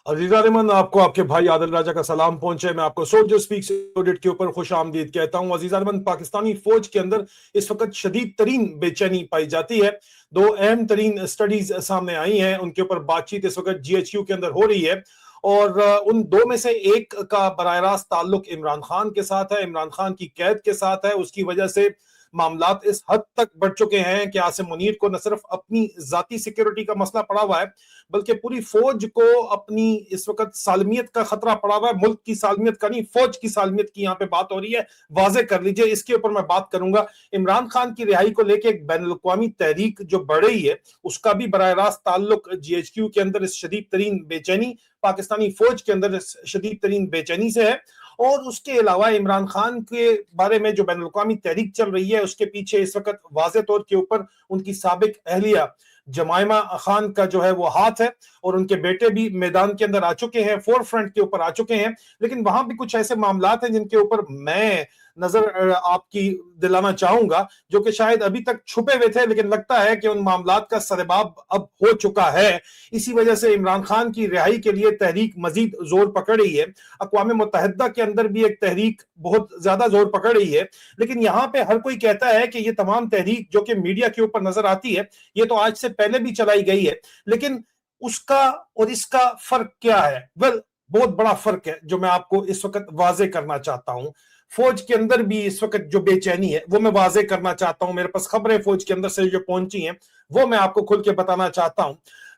अजीजा रिमन, आपको आपके भाई आदिल राजा का सलाम पहुंचे। मैं आपको सोल्जर स्पीक्स ऑडिट के ऊपर खुश आमदीद कहता हूं। अजीजा रिमन, पाकिस्तानी फौज के अंदर इस वक्त शदीद तरीन बेचैनी पाई जाती है। दो अहम तरीन स्टडीज सामने आई हैं, उनके ऊपर बातचीत इस वक्त GHQ के अंदर हो रही है और उन दो में से एक का बराह रास्त ताल्लुक इमरान खान के साथ है, इमरान खान की कैद के साथ है। उसकी वजह से मामलात इस हद तक बढ़ चुके हैं कि आसिम मुनीर को न सिर्फ अपनी जाती सिक्योरिटी का मसला पड़ा हुआ है, बल्कि पूरी फौज को अपनी इस वक्त सालमियत का खतरा पड़ा हुआ है। मुल्क की सालमियत का नहीं, फौज की सालमियत की यहाँ पे बात हो रही है। वाजे कर लीजिए, इसके ऊपर मैं बात करूंगा। इमरान खान की रिहाई को लेकर एक बैनुल अक़वामी तहरीक जो बढ़ रही है, उसका भी बराह रास्त ताल्लुक GHQ के अंदर इस शदीद तरीन बेचैनी, पाकिस्तानी फौज के अंदर इस शदीद तरीन बेचैनी से है। और उसके अलावा इमरान खान के बारे में जो बैनुल अक़वामी तहरीक चल रही है, उसके पीछे इस वक्त वाज़े तौर के ऊपर उनकी साबिक अहलिया जमाइमा खान का जो है वो हाथ है, और उनके बेटे भी मैदान के अंदर आ चुके हैं, फोर फ्रंट के ऊपर आ चुके हैं। लेकिन वहां भी कुछ ऐसे मामलात हैं जिनके ऊपर मैं नजर आपकी दिलाना चाहूंगा, जो कि शायद अभी तक छुपे हुए थे, लेकिन लगता है कि उन मामलात का सरबाब अब हो चुका है। इसी वजह से इमरान खान की रिहाई के लिए तहरीक मजीद जोर पकड़ रही है। अक़वाम मुत्तहिदा के अंदर भी एक तहरीक बहुत ज्यादा जोर पकड़ रही है। लेकिन यहाँ पे हर कोई कहता है कि ये तमाम तहरीक जो कि मीडिया के ऊपर नजर आती है, ये तो आज से पहले भी चलाई गई है, लेकिन उसका और इसका फर्क क्या है? वेल, बहुत बड़ा फर्क है जो मैं आपको इस वक्त वाजे करना चाहता हूं। फौज के अंदर भी इस वक्त जो बेचैनी है वो मैं वाजे करना चाहता हूं। मेरे पास खबरें फौज के अंदर से जो पहुंची हैं वो मैं आपको खुल के बताना चाहता हूं।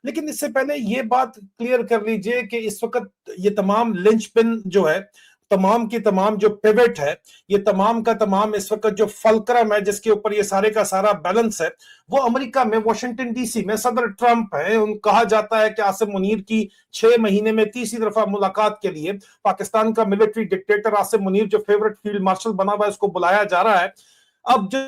लेकिन इससे पहले ये बात क्लियर कर लीजिए कि इस वक्त ये तमाम लिंचपिन जो है, तमाम की तमाम जो पिवट है, ये तमाम का तमाम इस वक्त जो फलक्रम है जिसके ऊपर ये सारे का सारा बैलेंस है, वो अमेरिका में वाशिंगटन DC में सदर ट्रंप है। कहा जाता है कि आसिम मुनीर की 6 महीने में तीसरी दफा मुलाकात के लिए पाकिस्तान का मिलिट्री डिक्टेटर आसिम मुनीर जो फेवरेट फील्ड मार्शल बना हुआ है, उसको बुलाया जा रहा है। अब जो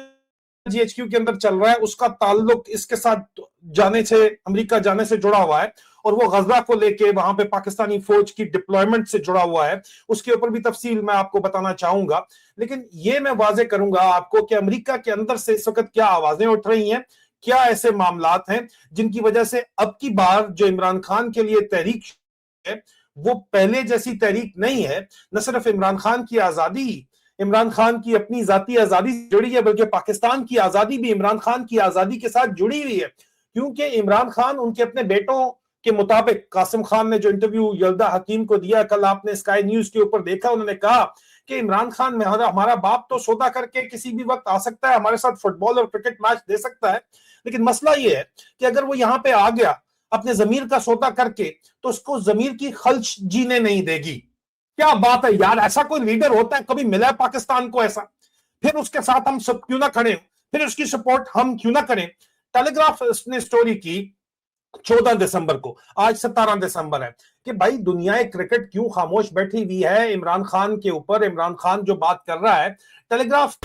GHQ के अंदर चल रहा है उसका ताल्लुक इसके साथ जाने से, अमेरिका जाने से जुड़ा हुआ है, और वो गजा को लेके वहां पे पाकिस्तानी फौज की डिप्लॉयमेंट से जुड़ा हुआ है। उसके ऊपर भी तफसील मैं आपको बताना चाहूंगा। लेकिन ये मैं वाजे करूंगा आपको कि अमेरिका के अंदर से इस वक्त क्या आवाजें उठ रही हैं, क्या ऐसे मामलात हैं जिनकी वजह से अब की बार जो इमरान खान के लिए तहरीक है वो पहले जैसी तहरीक नहीं है। न सिर्फ इमरान खान की आजादी, इमरान खान की अपनी जाती आजादी जुड़ी है, बल्कि पाकिस्तान की आजादी भी इमरान खान की आजादी के साथ जुड़ी हुई है। क्योंकि इमरान खान उनके अपने बेटों के मुताबिक, कासिम खान ने जो इंटरव्यू यल्दा हकीम को दिया, कल आपने स्काई न्यूज के ऊपर देखा, उन्होंने कहा कि इमरान खान में हमारा बाप तो सौदा करके किसी भी वक्त आ सकता है, हमारे साथ फुटबॉल और क्रिकेट मैच दे सकता है, लेकिन मसला ये है कि अगर वो यहाँ पे आ गया अपने जमीर का सौदा करके, तो उसको जमीर की खल्च जीने नहीं देगी। क्या बात है यार, ऐसा कोई लीडर होता है? कभी मिला है पाकिस्तान को ऐसा? फिर उसके साथ हम सब क्यों ना खड़े, फिर उसकी सपोर्ट हम क्यों ना करें? टेलीग्राफ ने स्टोरी की 14 दिसंबर को, आज 17 दिसंबर है, कि भाई दुनिया क्रिकेट क्यों खामोश बैठी हुई है इमरान खान के ऊपर। इमरान खान जो बात कर रहा है, टेलीग्राफ,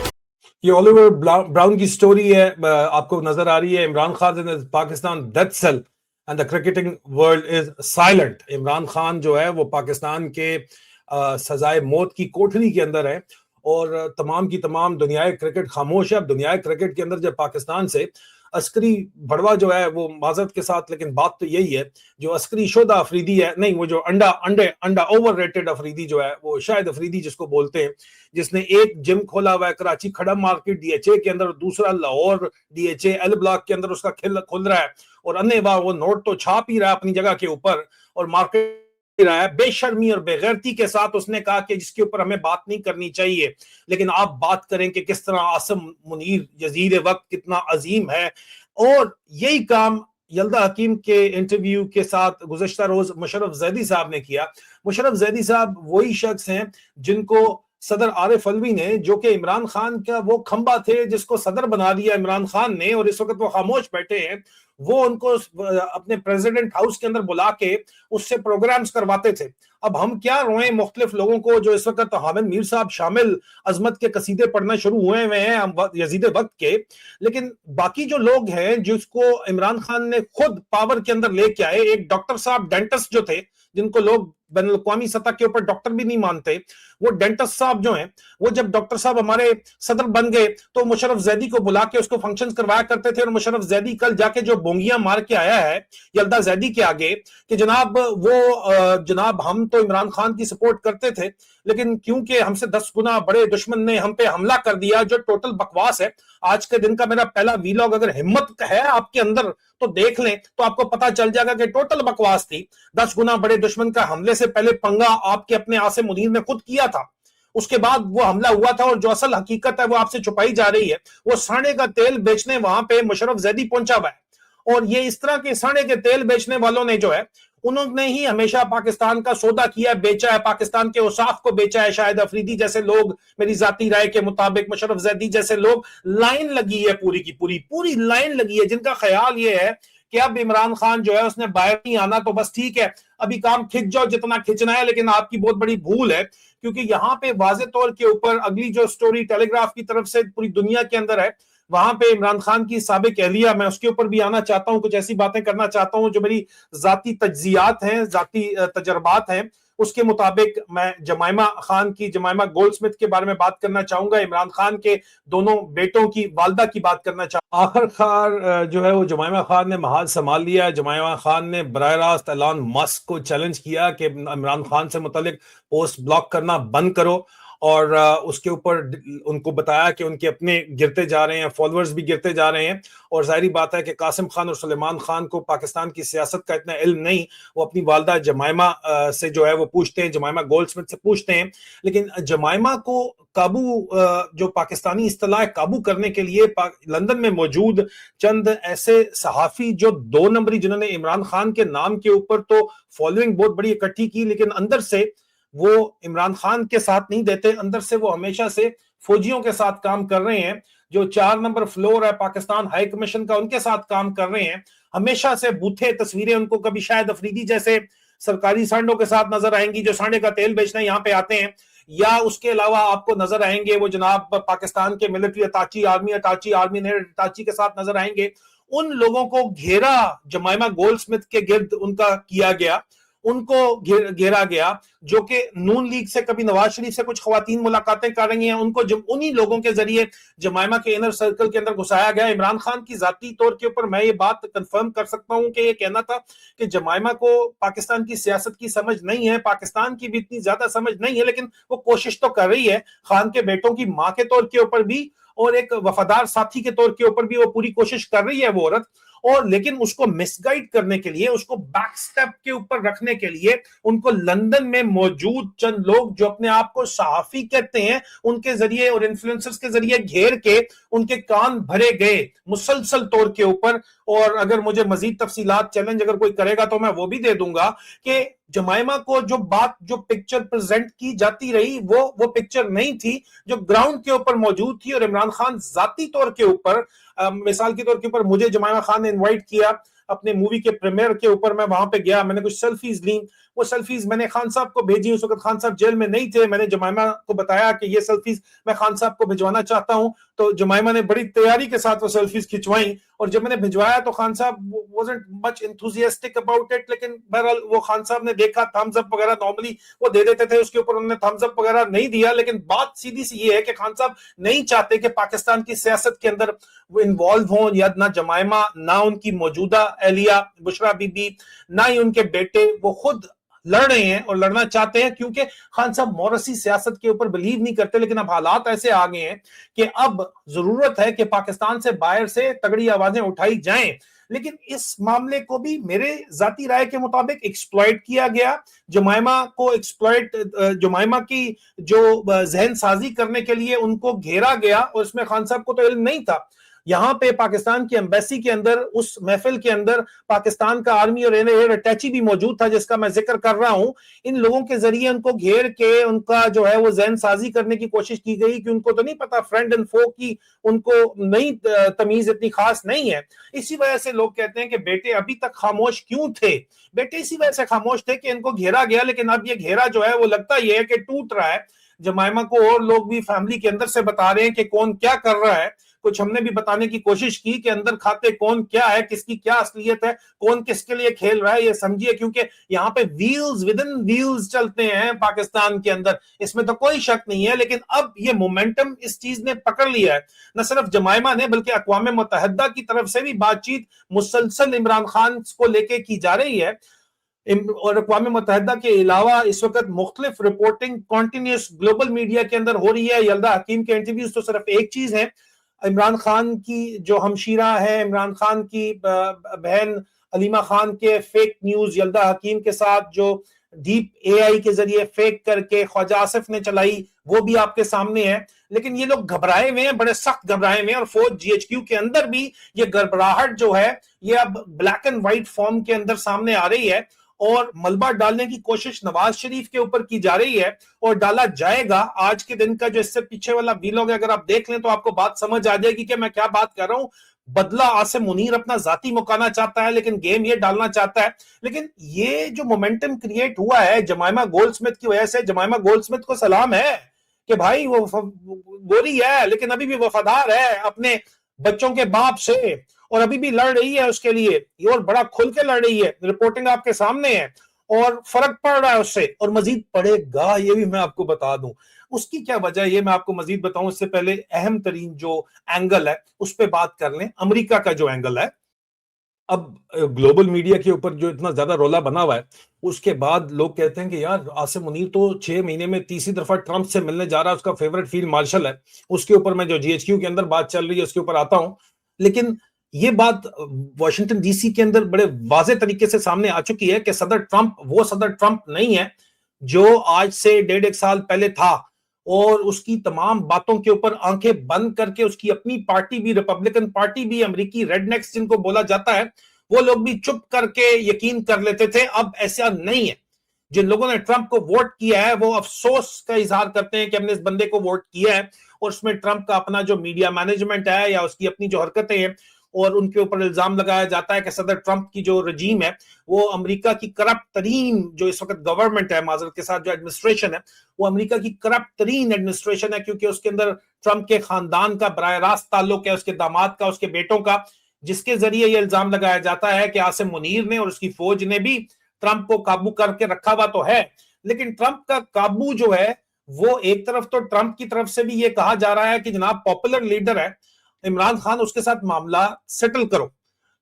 ये ओलिवर ब्राउन की स्टोरी है, आपको नजर आ रही है। Imran Khan in Pakistan death cell and the cricketing world is silent. Imran Khan जो है वो पाकिस्तान के सजाए मौत की कोठरी के अंदर है, और तमाम की तमाम दुनिया क्रिकेट खामोश है। अब दुनिया क्रिकेट के अंदर जब पाकिस्तान से अस्करी भड़वा जो है, वो माजरत के साथ, लेकिन बात तो यही है, जो अस्करी शोदा अफरीदी है, नहीं, वो जो अंडा ओवर रेटेड अफरीदी जो है, वो शायद अफरीदी जिसको बोलते हैं, जिसने एक जिम खोला हुआ है कराची खड़म मार्केट DHA के अंदर, दूसरा लाहौर DHA L ब्लॉक के अंदर उसका खुल रहा है, और अन्य बार वो नोट तो छाप ही रहा है अपनी जगह के ऊपर और मार्केट रहा है। बेशर्मी और बेगैरती के साथ उसने कहा कि जिसके ऊपर हमें बात नहीं करनी चाहिए, लेकिन आप बात करें कि किस तरह आसिम मुनीर यजीद वक्त कितना अजीम है। और यही काम यल्दा हकीम के इंटरव्यू के साथ गुज़श्ता रोज मुशर्रफ ज़ैदी साहब ने किया। मुशर्रफ ज़ैदी साहब वही शख्स हैं जिनको सदर आरिफ अलवी ने, जो कि इमरान खान का वो खंबा थे जिसको सदर बना दिया इमरान खान ने, और इस वक्त वो खामोश बैठे हैं, वो उनको अपने प्रेसिडेंट हाउस के अंदर बुला के उससे प्रोग्राम्स करवाते थे। अब हम क्या रोएं मुख्तलिफ लोगों को, जो इस वक्त हामिद मीर साहब शामिल अजमत के कसीदे पढ़ना शुरू हुए हैं यजीद वक्त के, लेकिन बाकी जो लोग हैं जिसको इमरान खान ने खुद पावर के अंदर लेके आए, एक डॉक्टर साहब डेंटिस्ट जो थे जिनको लोग बैन अल-अक़वामी सतह के ऊपर डॉक्टर भी नहीं मानते। वो डेंटिस्ट साहब जो हैं, वो जब डॉक्टर साहब हमारे सदर बन गए तो मुशर्रफ जैदी को बुला के उसको फंक्शंस करवाया करते थे, और मुशर्रफ जैदी कल जाके जो बोंगियां मार के आया है यल्दा जैदी के आगे कि जनाब हम तो इमरान खान की सपोर्ट करते थे, लेकिन क्योंकि हमसे 10 गुना बड़े दुश्मन ने हम पे हमला कर दिया, जो टोटल बकवास है। आज के दिन का मेरा पहला वीलॉग, अगर हिम्मत है आपके अंदर तो देख लें, तो आपको पता चल जाएगा कि टोटल बकवास थी। 10 गुना बड़े दुश्मन का हमले से पहले पंगा आपके अपने आसिम मुनीर ने खुद किया था, उसके बाद वो हमला हुआ था, और जो असल हकीकत है वो आपसे छुपाई जा रही है। वो साढ़े का तेल बेचने वहां पे मुशर्रफ जैदी पहुंचा हुआ है, और ये इस तरह के साढ़े के तेल बेचने वालों ने जो है, उन्होंने ही हमेशा पाकिस्तान का सौदा किया, बेचा है, पाकिस्तान के औसाफ को बेचा है। शाहिद अफरीदी जैसे लोग, मेरी जाती राय के मुताबिक मुशर्रफ जैदी जैसे लोग, लाइन लगी है पूरी की पूरी लाइन लगी है, जिनका ख्याल ये है कि अब इमरान खान जो है उसने बाहर नहीं आना, तो बस ठीक है, अभी काम खिंच जाओ जितना खिंचना है। लेकिन आपकी बहुत बड़ी भूल है, क्योंकि यहाँ पे वाज़े तौर के ऊपर अगली जो स्टोरी टेलीग्राफ की तरफ से पूरी दुनिया के अंदर है, वहां पे इमरान खान की साबिक एहलिया, मैं उसके ऊपर भी आना चाहता हूं, कुछ ऐसी बातें करना चाहता हूं जो मेरी जाती तज्जियात हैं, जाती तजर्बात हैं। उसके मुताबिक मैं जमाइमा गोल्डस्मिथ के बारे में बात करना चाहूंगा, इमरान खान के दोनों बेटों की वालदा की बात करना चाहूंगा। आखिरकार जो है वो जमाइमा खान ने महाज संभाल लिया। जमाइमा खान ने बराह रास्त एलन मस्क को चैलेंज किया कि इमरान खान से मुतालिक पोस्ट ब्लॉक करना बंद करो, और उसके ऊपर उनको बताया कि उनके अपने गिरते जा रहे हैं, फॉलोअर्स भी गिरते जा रहे हैं। और जाहिर बात है कि कासिम खान और सुलेमान खान को पाकिस्तान की सियासत का इतना इल्म नहीं, वो अपनी वालदा जमाइमा से जो है वो पूछते हैं, जमाइमा गोल्डस्मिथ से पूछते हैं। लेकिन जमाइमा को काबू, जो पाकिस्तानी इस्तिलाह काबू करने के लिए लंदन में मौजूद चंद ऐसे सहाफी जो 2 नंबरी, जिन्होंने इमरान खान के नाम के ऊपर तो फॉलोइंग बहुत बड़ी इकट्ठी की, लेकिन अंदर से वो इमरान खान के साथ नहीं देते, अंदर से वो हमेशा से फौजियों के साथ काम कर रहे हैं। जो 4 नंबर फ्लोर है पाकिस्तान हाई कमीशन का, उनके साथ काम कर रहे हैं। हमेशा से बूथे तस्वीरें उनको कभी शायद अफरीदी जैसे सरकारी सांडों के साथ नजर आएंगी जो सांडे का तेल बेचने यहाँ पे आते हैं, या उसके अलावा आपको नजर आएंगे वो जनाब पाकिस्तान के मिलिट्री अटाची, आर्मी अटाची के साथ नजर आएंगे। उन लोगों को घेरा जमाइमा गोल्डस्मिथ के गिर्द उनका किया गया, उनको घेरा गया, जो कि नून लीग से, कभी नवाज शरीफ से कुछ खवातीन मुलाकातें कर रही हैं, उनको उन्हीं लोगों के जरिए जमाइमा के इनर सर्कल के अंदर घुसाया गया। इमरान खान की जाती तौर के ऊपर मैं ये बात कंफर्म कर सकता हूं कि ये कहना था कि जमाइमा को पाकिस्तान की सियासत की समझ नहीं है, पाकिस्तान की भी इतनी ज्यादा समझ नहीं है, लेकिन वो कोशिश तो कर रही है। खान के बेटों की मां के तौर के ऊपर भी और एक वफादार साथी के तौर के ऊपर भी वो पूरी कोशिश कर रही है वो औरत। और लेकिन उसको मिसगाइड करने के लिए, उसको बैक स्टेप के ऊपर रखने के लिए, उनको लंदन में मौजूद चंद लोग जो अपने आप को सहाफी कहते हैं, उनके जरिए और इन्फ्लुएंसर्स के जरिए घेर के उनके कान भरे गए मुसलसल तौर के ऊपर। और अगर मुझे मजीद तफसीलात चैलेंज अगर कोई करेगा तो मैं वो भी दे दूंगा कि जमाइमा को जो पिक्चर प्रेजेंट की जाती रही वो पिक्चर नहीं थी जो ग्राउंड के ऊपर मौजूद थी। और इमरान खान जाती तौर के ऊपर, मिसाल के तौर के ऊपर मुझे जमाइमा खान ने इनवाइट किया अपने मूवी के प्रीमियर के ऊपर, मैं वहां पे गया, मैंने कुछ सेल्फीज ली, वो सेल्फीज मैंने खान साहब को भेजी। उस वक्त खान साहब जेल में नहीं थे, मैंने जमाइमा को बताया कि ये सेल्फीज मैं खान साहब को भिजवाना चाहता हूं, तो जमाइमा ने बड़ी तैयारी के साथ वो सेल्फीज खिंचवाई। और जब मैंने भिजवाया तो खान साहब wasn't much enthusiastic about it, लेकिन बहरहाल वो खान साहब ने देखा, थम्स अप वगैरह नॉर्मली वो दे देते थे, उसके ऊपर उन्होंने थम्स अप वगैरह नहीं दिया। लेकिन बात सीधी सी ये है कि खान साहब नहीं चाहते कि पाकिस्तान की सियासत के अंदर वो इन्वॉल्व हों, या ना जमाइमा, ना उनकी मौजूदा एहलिया बुशरा बीबी, ना ही उनके बेटे, वो खुद लड़ रहे हैं और लड़ना चाहते हैं, क्योंकि खान साहब मौरसी सियासत के ऊपर बिलीव नहीं करते। लेकिन अब हालात ऐसे आ गए हैं कि अब जरूरत है कि पाकिस्तान से बाहर से तगड़ी आवाजें उठाई जाएं। लेकिन इस मामले को भी मेरे जाती राय के मुताबिक एक्सप्लॉइट किया गया। जमाइमा की जो जहन साजी करने के लिए उनको घेरा गया, और इसमें खान साहब को तो इल्म नहीं था। यहाँ पे पाकिस्तान की एम्बेसी के अंदर, उस महफिल के अंदर पाकिस्तान का आर्मी और एयर अटैची भी मौजूद था जिसका मैं जिक्र कर रहा हूं। इन लोगों के जरिए उनको घेर के उनका जो है वो जहन साजी करने की कोशिश की गई कि उनको तो नहीं पता फ्रेंड एंड फो की, उनको नहीं तमीज इतनी खास नहीं है। इसी वजह से लोग कहते हैं कि बेटे अभी तक खामोश क्यों थे। बेटे इसी वजह से खामोश थे कि इनको घेरा गया, लेकिन अब ये घेरा जो है वो लगता ये है कि टूट रहा है। जमाइमा को और लोग भी फैमिली के अंदर से बता रहे हैं कि कौन क्या कर रहा है, کچھ ہم نے بھی بتانے کی کوشش کی کہ اندر کھاتے کون کیا ہے, کس کی کیا اصلیت ہے, کون کس کے لیے کھیل رہا ہے, یہ سمجھیے, کیونکہ یہاں پہ ویلز ود ان ویلز چلتے ہیں پاکستان کے اندر, اس میں تو کوئی شک نہیں ہے. لیکن اب یہ مومنٹم اس چیز نے پکڑ لیا ہے, نہ صرف جمائمہ نے بلکہ اقوام متحدہ کی طرف سے بھی بات چیت مسلسل عمران خان کو لے کے کی جا رہی ہے. اور اقوام متحدہ کے علاوہ اس وقت مختلف رپورٹنگ کنٹینیوس گلوبل میڈیا کے اندر ہو رہی ہے. یلدا حکیم کے انٹرویوز تو صرف ایک چیز ہے, عمران خان کی جو ہمشیرہ ہے, عمران خان کی بہن علیمہ خان کے فیک نیوز یلدا حکیم کے ساتھ جو ڈیپ اے آئی کے ذریعے فیک کر کے خواجہ آصف نے چلائی, وہ بھی آپ کے سامنے ہے. لیکن یہ لوگ گھبرائے ہوئے ہیں, بڑے سخت گھبرائے ہوئے ہیں, اور فوج جی ایچ کیو کے اندر بھی یہ گھبراہٹ جو ہے یہ اب بلیک اینڈ وائٹ فارم کے اندر سامنے آ رہی ہے, اور ملبہ ڈالنے کی کوشش نواز شریف کے اوپر کی جا رہی ہے, اور ڈالا جائے گا. آج کے دن کا جو اس سے پیچھے والا ویلوگ اگر آپ دیکھ لیں تو آپ کو بات سمجھ آ جائے گی کہ میں کیا بات کر رہا ہوں. بدلہ عاصم منیر اپنا ذاتی مکانا چاہتا ہے, لیکن گیم یہ ڈالنا چاہتا ہے. لیکن یہ جو مومنٹم کریٹ ہوا ہے جمائمہ گولڈ سمتھ کی وجہ سے, جمائمہ گولڈ سمتھ کو سلام ہے کہ بھائی وہ گوری ہے لیکن ابھی بھی وفادار ہے اپنے بچوں کے باپ سے, اور ابھی بھی لڑ رہی ہے اس کے لیے, اور بڑا کھل کے لڑ رہی ہے. رپورٹنگ آپ کے سامنے ہے, اور فرق پڑ رہا ہے اس سے, اور مزید پڑے گا, یہ بھی میں آپ کو بتا دوں. اس کی کیا وجہ ہے یہ میں آپ کو مزید بتاؤں, اس سے پہلے اہم ترین جو اینگل ہے اس پہ بات کر لیں. امریکہ کا جو اینگل ہے, اب گلوبل میڈیا کے اوپر جو اتنا زیادہ رولا بنا ہوا ہے, اس کے بعد لوگ کہتے ہیں کہ یار عاصم منیر تو 6 مہینے میں تیسری دفعہ ٹرمپ سے ملنے جا رہا ہے, اس کا فیورٹ فیلڈ مارشل ہے. اس کے اوپر میں جو جی ایچ کیو کے اندر بات چل رہی ہے اس کے اوپر آتا ہوں. لیکن یہ بات واشنگٹن ڈی سی کے اندر بڑے واضح طریقے سے سامنے آ چکی ہے کہ صدر ٹرمپ وہ صدر ٹرمپ نہیں ہے جو آج سے 1.5 سال پہلے تھا, اور اس کی تمام باتوں کے اوپر آنکھیں بند کر کے اس کی اپنی پارٹی بھی, ریپبلکن پارٹی بھی, امریکی ریڈ نیکس جن کو بولا جاتا ہے, وہ لوگ بھی چپ کر کے یقین کر لیتے تھے. اب ایسا نہیں ہے. جن لوگوں نے ٹرمپ کو ووٹ کیا ہے وہ افسوس کا اظہار کرتے ہیں کہ ہم نے اس بندے کو ووٹ کیا ہے, اور اس میں ٹرمپ کا اپنا جو میڈیا مینجمنٹ ہے یا اس کی اپنی جو حرکتیں ہیں, اور ان کے اوپر الزام لگایا جاتا ہے کہ صدر ٹرمپ کی جو رجیم ہے وہ امریکہ کی کرپٹ ترین جو اس وقت گورنمنٹ ہے, معذرت کے ساتھ جو ایڈمنسٹریشن ہے, وہ امریکہ کی کرپٹ ترین ایڈمنسٹریشن ہے, کیونکہ اس کے اندر ٹرمپ کے خاندان کا براہ راست تعلق ہے, اس کے داماد کا, اس کے بیٹوں کا, جس کے ذریعے یہ الزام لگایا جاتا ہے کہ عاصم منیر نے اور اس کی فوج نے بھی ٹرمپ کو قابو کر کے رکھا ہوا تو ہے. لیکن ٹرمپ کا قابو جو ہے وہ ایک طرف تو ٹرمپ کی طرف سے بھی یہ کہا جا رہا ہے کہ جناب پاپولر لیڈر ہے عمران خان, اس کے ساتھ معاملہ سیٹل کرو.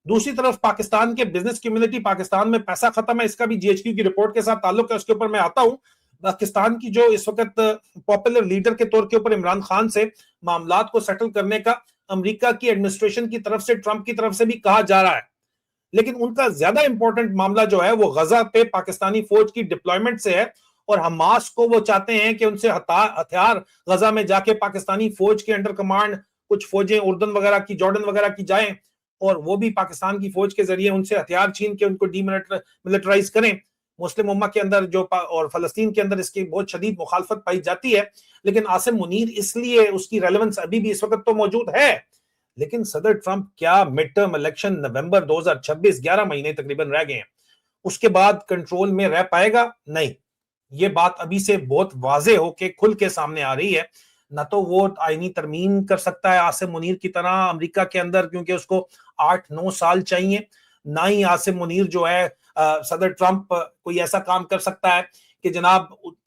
دوسری طرف پاکستان کے بزنس کمیونٹی, پاکستان میں پیسہ ختم ہے, اس کا بھی جی ایچ کیو کی رپورٹ کے ساتھ تعلق ہے, اس کے اوپر میں آتا ہوں. پاکستان کی جو اس وقت پاپولر لیڈر کے طور کے اوپر عمران خان سے معاملات کو سیٹل کرنے کا امریکہ کی ایڈمنسٹریشن کی طرف سے, ٹرمپ کی طرف سے بھی کہا جا رہا ہے. لیکن ان کا زیادہ امپورٹنٹ معاملہ جو ہے وہ غزہ پہ پاکستانی فوج کی ڈپلائمنٹ سے ہے, اور حماس کو وہ چاہتے ہیں کہ ان سے ہتھیار غزہ میں جا کے پاکستانی فوج کے انڈر کمانڈ کچھ فوجیں اردن وغیرہ کی, جارڈن وغیرہ کی جائیں, اور وہ بھی پاکستان کی فوج کے ذریعے ان سے ہتھیار چھین کے ان کو ڈی ملٹرائز کریں. مسلم امہ کے اندر جو اور فلسطین کے اندر اس کی بہت شدید مخالفت پائی جاتی ہے. لیکن عاصم منیر اس لیے اس کی ریلیونس ابھی بھی اس وقت تو موجود ہے. لیکن صدر ٹرمپ کیا مڈ ٹرم الیکشن نومبر 2026 11 مہینے تقریباً رہ گئے ہیں, اس کے بعد کنٹرول میں رہ پائے گا؟ نہیں. یہ بات ابھی سے بہت واضح ہو کے کھل کے سامنے آ رہی ہے. نہ تو وہ آئینی ترمیم کر سکتا ہے عاصم منیر کی طرح امریکہ کے اندر, کیونکہ اس کو 8-9 سال چاہیے, نہ ہی عاصم منیر جو ہے صدر ٹرمپ کوئی ایسا کام کر سکتا ہے کہ جناب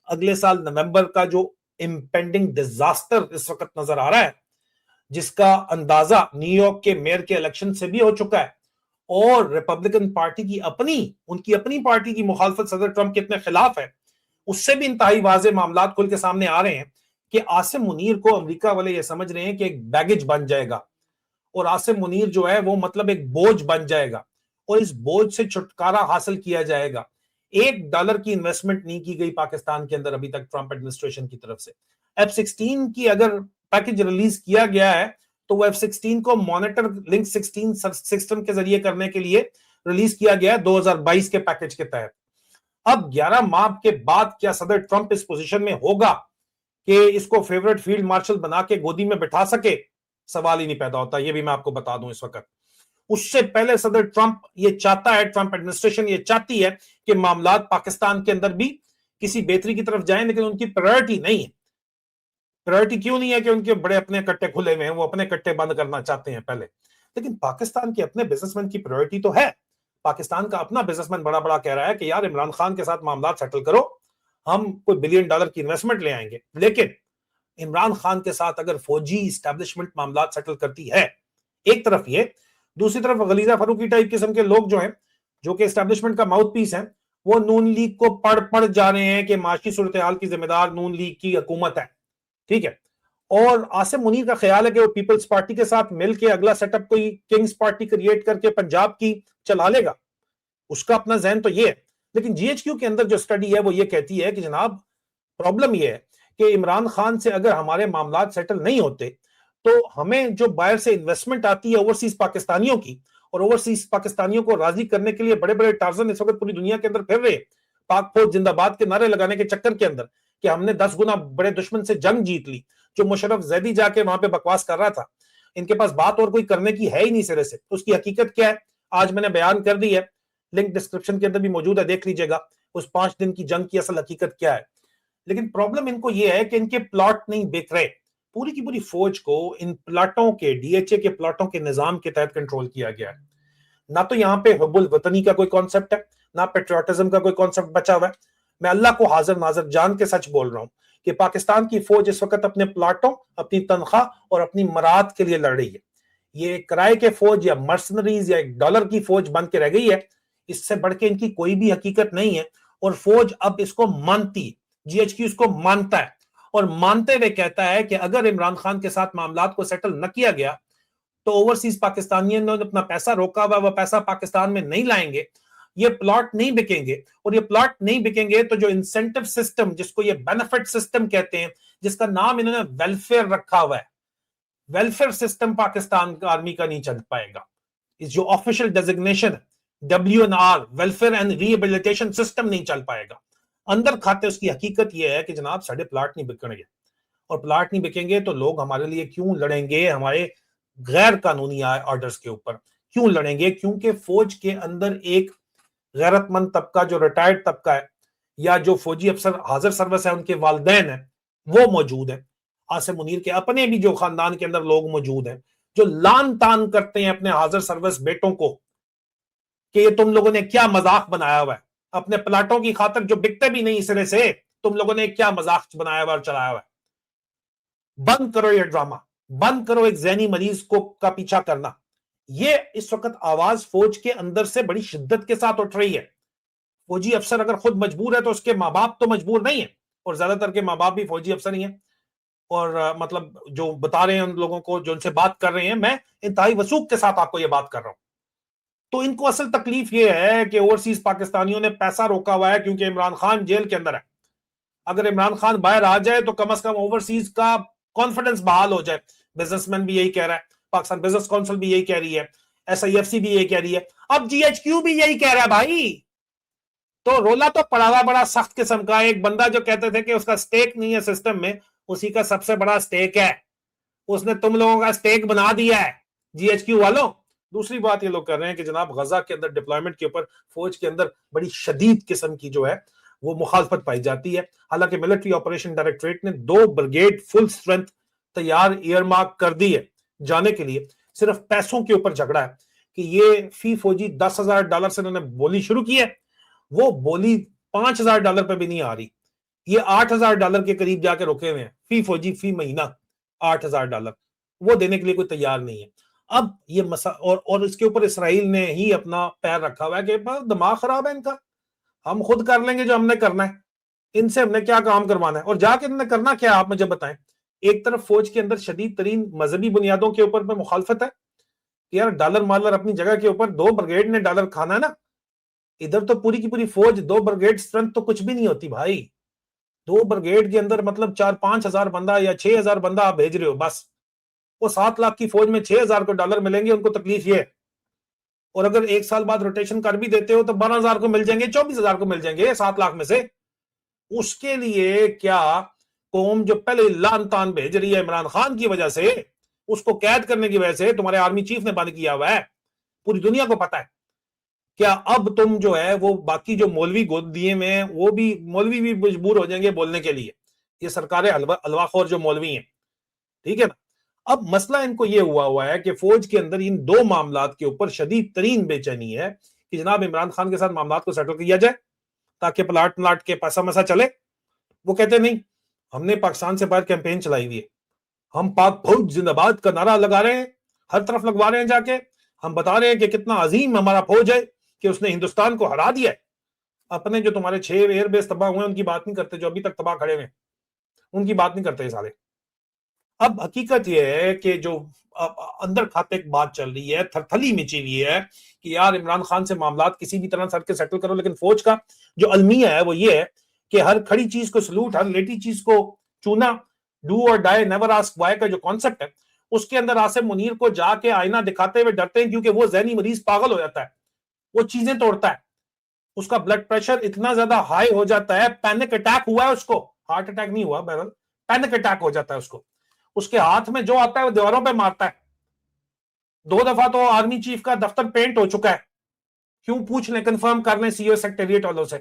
اگلے سال نومبر کا جو امپینڈنگ ڈیزاسٹر اس وقت نظر آ رہا ہے, جس کا اندازہ نیو یارک کے میئر کے الیکشن سے بھی ہو چکا ہے, اور ریپبلکن پارٹی کی ان کی اپنی پارٹی کی مخالفت صدر ٹرمپ کے اتنے خلاف ہے, اس سے بھی انتہائی واضح معاملات کھل کے سامنے آ رہے ہیں کہ عاصم منیر کو امریکہ والے یہ سمجھ رہے ہیں کہ ایک بیگیج بن جائے گا, اور عاصم منیر جو ہے وہ مطلب ایک بوجھ بن جائے گا, اور اس بوجھ سے چھٹکارا حاصل کیا جائے گا. $1 کی انویسٹمنٹ نہیں کی گئی پاکستان کے اندر ابھی تک ٹرمپ ایڈمنسٹریشن کی طرف سے. F-16 کی اگر پیکج ریلیز کیا گیا ہے تو وہ F-16 کو مانیٹر لنک 16 سسٹم کے ذریعے کرنے کے لیے ریلیز کیا گیا ہے 2022 کے پیکج کے تحت. اب 11 ماہ کے بعد کیا صدر ٹرمپ اس پوزیشن میں ہوگا کہ اس کو فیورٹ فیلڈ مارشل بنا کے گودی میں بٹھا سکے؟ سوال ہی نہیں پیدا ہوتا. یہ بھی میں آپ کو بتا دوں اس وقت. اس سے پہلے صدر ٹرمپ یہ چاہتا ہے, ٹرمپ ایڈمنسٹریشن یہ چاہتی ہے کہ معاملات پاکستان کے اندر بھی کسی بہتری کی طرف جائیں, لیکن ان کی پرائرٹی نہیں ہے. प्रायोरिटी क्यों नहीं है कि उनके बड़े अपने कट्टे खुले हुए हैं, वो अपने कट्टे बंद करना चाहते हैं पहले। लेकिन पाकिस्तान के अपने बिजनेसमैन की प्रायोरिटी तो है। पाकिस्तान का अपना बिजनेसमैन बड़ा बड़ा कह रहा है कि यार इमरान खान के साथ मामला सेटल करो, हम कोई $1 बिलियन की इन्वेस्टमेंट ले आएंगे। लेकिन इमरान खान के साथ अगर फौजी इस्टेब्लिशमेंट मामला सेटल करती है, एक तरफ ये, दूसरी तरफ गलीजा फरूकी टाइप किस्म के लोग जो हैं, जो कि इस्टेब्लिशमेंट का माउथ पीस है, वो नून लीग को पढ़ जा रहे हैं कि माशी सूरत हाल की जिम्मेदार नून लीग की हुकूमत है, ठीक है। और आसिम मुनीर का ख्याल है कि वो पीपल्स पार्टी के साथ मिलकर अगला सेटअप कोई किंग्स पार्टी क्रिएट करके पंजाब की चला लेगा, उसका अपना जहन तो ये है। लेकिन जीएचक्यू के अंदर जो स्टडी है वो ये कहती है कि जनाब प्रॉब्लम ये है कि इमरान खान से अगर हमारे मामला सेटल नहीं होते तो हमें जो बाहर से इन्वेस्टमेंट आती है ओवरसीज पाकिस्तानियों की, और ओवरसीज पाकिस्तानियों को राजी करने के लिए बड़े बड़े टार्जन इस वक्त पूरी दुनिया के अंदर फिर रहे, पाक फौज जिंदाबाद के नारे लगाने के चक्कर के अंदर कि हमने 10 गुना बड़े दुश्मन से जंग जीत ली। जो मुशर्रफ जैदी जाके वहां पे बकवास कर रहा था, इनके पास बात और कोई करने की है ही नहीं सिरे से। तो उसकी हकीकत क्या है आज मैंने बयान कर दी है, लिंक डिस्क्रिप्शन के अंदर भी मौजूद है, देख लीजिएगा उस 5 दिन की जंग की असल हकीकत क्या है। लेकिन प्रॉब्लम इनको ये है कि इनके प्लॉट नहीं बिक रहे। पूरी की पूरी फौज को इन प्लाटों के, डीएचए के प्लाटों के निजाम के तहत कंट्रोल किया गया है। ना तो यहाँ पे हुब्बुल वतनी का कोई कॉन्सेप्ट है, ना पेट्रियोटिज्म का कोई कॉन्सेप्ट बचा हुआ है। मैं अल्लाह को हाजिर नाजिर जान के सच बोल रहा हूँ कि पाकिस्तान की फौज इस वक्त अपने प्लाटों, अपनी तनख्वाह और अपनी मराद के लिए लड़ रही है। ये किराए के फौज या मर्सनरीज या $1 की फौज बन के रह गई है, इससे बढ़ के इनकी कोई भी हकीकत नहीं है। और फौज अब इसको मानती है, जीएचक्यू इसको मानता है, और मानते हुए कहता है कि अगर इमरान खान के साथ मामलात को सेटल न किया गया तो ओवरसीज पाकिस्तानियों ने अपना पैसा रोका हुआ, वह पैसा पाकिस्तान में नहीं लाएंगे, ये प्लॉट नहीं बिकेंगे। और ये प्लॉट नहीं बिकेंगे तो जो इंसेंटिव सिस्टम, जिसको ये बेनिफिट सिस्टम कहते हैं, जिसका नाम इन्होंने वेलफेयर रखा हुआ है, वेलफेयर सिस्टम पाकिस्तान आर्मी का नहीं चल पाएगा। इस जो official designation WNR, welfare and rehabilitation system, नहीं चल पाएगा। अंदर खाते उसकी हकीकत यह है कि जनाब साढ़े प्लाट नहीं बिकेंगे, और प्लाट नहीं बिकेंगे तो लोग हमारे लिए क्यों लड़ेंगे, हमारे गैर कानूनी ऑर्डर्स के ऊपर क्यों लड़ेंगे? क्योंकि फौज के अंदर एक गैरतमंद तबका, जो रिटायर्ड तबका है, या जो फौजी अफसर हाजिर सर्विस है उनके वालिदैन है, वो मौजूद है। आसिम मुनीर के अपने भी जो खानदान के अंदर लोग मौजूद हैं, जो लान तान करते हैं अपने हाजिर सर्विस बेटों को कि ये तुम लोगों ने क्या मजाक बनाया हुआ है, अपने प्लाटों की खातिर जो बिकते भी नहीं सिरे से, तुम लोगों ने क्या मजाक बनाया हुआ और चलाया हुआ है। बंद करो ये ड्रामा, बंद करो एक ज़हनी मरीज को का पीछा करना। ये इस वक्त आवाज फौज के अंदर से बड़ी शिद्दत के साथ उठ रही है। फौजी अफसर अगर खुद मजबूर है तो उसके माँ बाप तो मजबूर नहीं है, और ज्यादातर के माँ बाप भी फौजी अफसर ही हैं। और मतलब जो बता रहे हैं उन लोगों को, जो उनसे बात कर रहे हैं, मैं इंतहाई वसूख के साथ आपको ये बात कर रहा हूं। तो इनको असल तकलीफ ये है कि ओवरसीज पाकिस्तानियों ने पैसा रोका हुआ है, क्योंकि इमरान खान जेल के अंदर है। अगर इमरान खान बाहर आ जाए तो कम से कम ओवरसीज का कॉन्फिडेंस बहाल हो जाए। बिजनेसमैन भी यही कह रहा है, पाकिस्तान बिजनेस काउंसिल भी यही कह रही है, SIFC भी यही कह रही है, अब GHQ भी यही कह रहा है भाई। तो रोला तो पड़ा हुआ बड़ा सख्त किस्म का। एक बंदा जो कहते थे कि उसका स्टेक नहीं है सिस्टम में, उसी का सबसे बड़ा स्टेक है, उसने तुम लोगों का स्टेक बना दिया है, GHQ वालों। दूसरी बात ये लोग कर रहे हैं कि जनाब गजा के अंदर डिप्लॉयमेंट के ऊपर फौज के अंदर बड़ी शदीद किस्म की जो है वो मुखालफत पाई जाती है। हालांकि मिलिट्री ऑपरेशन डायरेक्टरेट ने 2 ब्रिगेड फुल स्ट्रेंथ तैयार ईयरमार्क कर दी है जाने के लिए। सिर्फ पैसों के ऊपर झगड़ा है कि ये फी फौजी $10,000 से उन्होंने बोली शुरू की है, वो बोली $5,000 पे भी नहीं आ रही, ये $8,000 के करीब जाके रुके हुए हैं फी फौजी, फी महीना $8,000 वो देने के लिए कोई तैयार नहीं है। अब ये और इसके ऊपर इसराइल ने ही अपना पैर रखा हुआ है कि दिमाग खराब है इनका, हम खुद कर लेंगे जो हमने करना है, इनसे हमने क्या काम करवाना है। और जाके इन्होंने करना क्या, आप मुझे बताएं। एक तरफ फौज के अंदर शदीद तरीन मजहबी बुनियादों के ऊपर मुखालफत है कि यार डॉलर मालर अपनी जगह के ऊपर, 2 ब्रिगेड ने डॉलर खाना है ना। इधर तो पूरी की पूरी फौज 2 ब्रिगेड स्ट्रेंथ तो कुछ भी नहीं होती भाई। 2 ब्रिगेड के अंदर मतलब 4-5 हजार बंदा या 6,000 बंदा आप भेज रहे हो बस। वो 7 लाख की फौज में 6,000 को डॉलर मिलेंगे, उनको तकलीफ ये है। और अगर 1 साल बाद रोटेशन कर भी देते हो तो 12,000 को मिल जाएंगे, 24,000 को मिल जाएंगे 7 लाख में से। उसके लिए क्या कौम जो पहले लान तान भेज रही है इमरान खान की वजह से, उसको कैद करने की वजह से तुम्हारे आर्मी चीफ ने बंद किया हुआ है, पूरी दुनिया को पता है। क्या अब तुम जो है वो बाकी जो मौलवी गोद दिए में, वो भी मौलवी भी मजबूर हो जाएंगे बोलने के लिए یہ سرکار الوا خور جو مولوی ہیں, ٹھیک ہے نا. اب مسئلہ ان کو یہ ہوا ہے کہ فوج کے اندر ان دو معاملات کے اوپر شدید ترین بے چینی ہے کہ جناب عمران خان کے ساتھ معاملات کو سیٹل کیا جائے تاکہ پلاٹ کے پیسہ مسا چلے. وہ کہتے نہیں, ہم نے پاکستان سے باہر کیمپین چلائی ہوئی ہے, ہم پاک فوج زندہ باد کا نعرہ لگا رہے ہیں, ہر طرف لگوا رہے ہیں جا کے, ہم بتا رہے ہیں کہ کتنا عظیم ہمارا فوج ہے کہ اس نے ہندوستان کو ہرا دیا ہے. اپنے جو تمہارے 6 ایئر بیس تباہ ہوئے ہیں ان کی بات نہیں کرتے, جو ابھی تک تباہ کھڑے ہوئے ان کی بات نہیں کرتے سارے. اب حقیقت یہ ہے کہ جو اندر کھاتے ایک بات چل رہی ہے, تھرتھلی مچی ہوئی ہے کہ یار عمران خان سے معاملات کسی بھی طرح سر کے سیٹل کرو, لیکن فوج کا جو المیہ ہے وہ یہ ہے کہ ہر کھڑی چیز کو سلوٹ, ہر لیٹی چیز کو چونا, ڈو اور ڈائی نیور آسک وائی کا جو کانسیپٹ ہے, اس کے اندر آصف منیر کو جا کے آئینہ دکھاتے ہوئے ڈرتے ہیں کیونکہ وہ ذہنی مریض پاگل ہو جاتا ہے, وہ چیزیں توڑتا ہے, اس کا بلڈ پریشر اتنا زیادہ ہائی ہو جاتا ہے, پینک اٹیک ہوا ہے اس کو, ہارٹ اٹیک نہیں ہوا بہرحال, پینک اٹیک ہو جاتا ہے اس کو. اس کے ہاتھ میں جو آتا ہے وہ دیواروں پہ مارتا ہے. 2 دفعہ تو آرمی چیف کا دفتر پینٹ ہو چکا ہے, کیوں پوچھ لیں, کنفرم کر لیں سی او سیکٹریٹ والوں سے,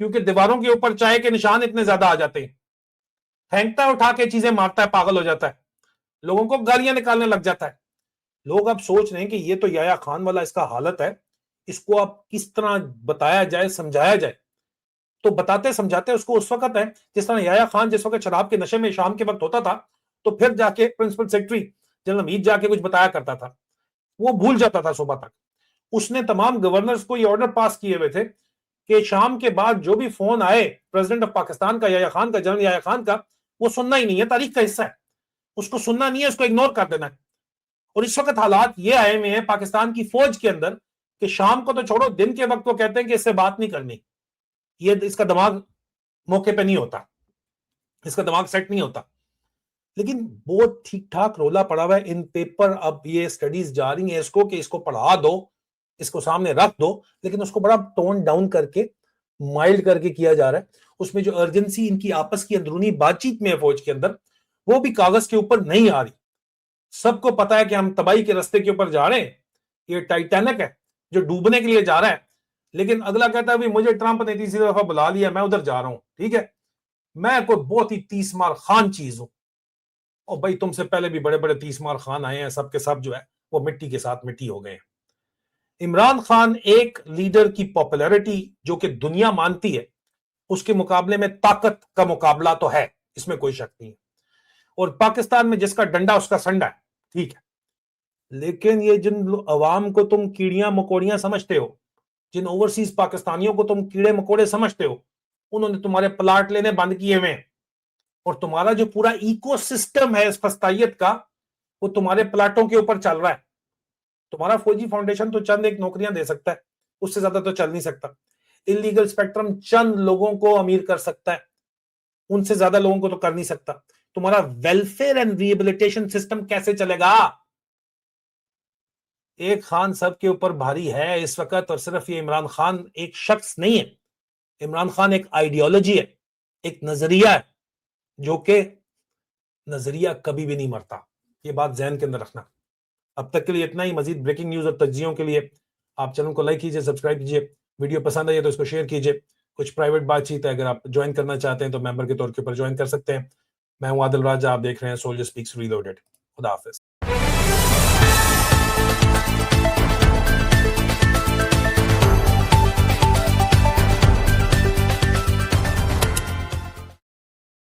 کیونکہ دیواروں کے اوپر چائے کے نشان اتنے زیادہ آ جاتے ہیں, پھینکتا ہے اٹھا کے چیزیں مارتا ہے, پاگل ہو جاتا ہے, لوگوں کو گالیاں نکالنے لگ جاتا ہے. لوگ اب سوچ رہے ہیں کہ یہ تو یحییٰ خان والا اس کا حالت ہے, اس کو اب کس طرح بتایا جائے, سمجھایا جائے. تو بتاتے سمجھاتے اس کو اس وقت ہے جس طرح یحییٰ خان جس وقت شراب کے نشے میں شام کے وقت ہوتا تھا تو پھر جا کے پرنسپل سیکرٹری جنرل حمید جا کے کچھ بتایا کرتا تھا, وہ بھول جاتا تھا صبح تک. اس نے تمام گورنرز کو یہ آرڈر پاس کیے ہوئے تھے کہ شام کے بعد جو بھی فون آئے پریزیڈنٹ آف پاکستان کا, یحییٰ خان کا, جنرل یحییٰ خان کا, وہ سننا ہی نہیں ہے, تاریخ کا حصہ ہے, اس کو سننا نہیں ہے, اس کو اگنور کر دینا ہے. اور اس وقت حالات یہ آئے ہوئے ہیں پاکستان کی فوج کے اندر کہ شام کو تو چھوڑو, دن کے وقت وہ کہتے ہیں کہ اس سے بات نہیں کرنی, یہ اس کا دماغ موقع پہ نہیں ہوتا, اس کا دماغ سیٹ نہیں ہوتا. لیکن بہت ٹھیک ٹھاک رولا پڑا ہوا ہے ان پیپر. اب یہ اسٹڈیز جا رہی ہیں اس کو کہ اس کو پڑھا دو, اس کو سامنے رکھ دو, لیکن اس کو بڑا ٹون ڈاؤن کر کے, مائلڈ کر کے کیا جا رہا ہے. اس میں جو ارجنسی ان کی آپس کی اندرونی بات چیت میں ہے فوج کے اندر, وہ بھی کاغذ کے اوپر نہیں آ رہی. سب کو پتا ہے کہ ہم تباہی کے رستے کے اوپر جا رہے ہیں, یہ ٹائٹینک ہے جو ڈوبنے کے لیے جا رہا ہے, لیکن اگلا کہتا ہے مجھے ٹرمپ نے تیسری دفعہ بلا لیا, میں ادھر جا رہا ہوں, ٹھیک ہے, میں کوئی بہت ہی 30 مار خان چیز ہوں. اور بھائی تم سے پہلے بھی بڑے بڑے 30 مار خان آئے ہیں, سب کے سب جو ہے وہ مٹی کے ساتھ مٹی ہو گئے ہیں. عمران خان ایک لیڈر کی پاپولیرٹی جو کہ دنیا مانتی ہے, اس کے مقابلے میں طاقت کا مقابلہ تو ہے, اس میں کوئی شک نہیں ہے, اور پاکستان میں جس کا ڈنڈا اس کا سنڈا ہے, ٹھیک ہے. لیکن یہ جن عوام کو تم کیڑیاں مکوڑیاں سمجھتے ہو, جن اوورسیز پاکستانیوں کو تم کیڑے مکوڑے سمجھتے ہو, انہوں نے تمہارے پلاٹ لینے بند کیے ہوئے ہیں, اور تمہارا جو پورا ایکو سسٹم ہے اس فسطائیت کا وہ تمہارے پلاٹوں کے اوپر چل رہا ہے. تمہارا فوجی فاؤنڈیشن تو چند ایک نوکریاں دے سکتا ہے, اس سے زیادہ تو چل نہیں سکتا. انلیگل اسپیکٹرم چند لوگوں کو امیر کر سکتا ہے, ان سے زیادہ لوگوں کو تو کر نہیں سکتا. تمہارا ویلفیئر اینڈ ریہیبلیٹیشن سسٹم کیسے چلے گا؟ ایک خان سب کے اوپر بھاری ہے اس وقت, اور صرف یہ عمران خان ایک شخص نہیں ہے, عمران خان ایک آئیڈیالوجی ہے, ایک نظریہ ہے, جو کہ نظریہ کبھی بھی نہیں مرتا. یہ بات ذہن کے اندر رکھنا. اب تک کے لیے اتنا ہی. مزید بریکنگ نیوز اور تجزیوں کے لیے آپ چینل کو لائک کیجئے, سبسکرائب کیجئے, ویڈیو پسند آئی تو اس کو شیئر کیجئے. کچھ پرائیویٹ بات چیت ہے, اگر آپ جوائن کرنا چاہتے ہیں تو ممبر کے طور کے اوپر جوائن کر سکتے ہیں. میں ہوں عادل راجہ, آپ دیکھ رہے ہیں سولجر اسپیکس ریلوڈڈ. خدا حافظ.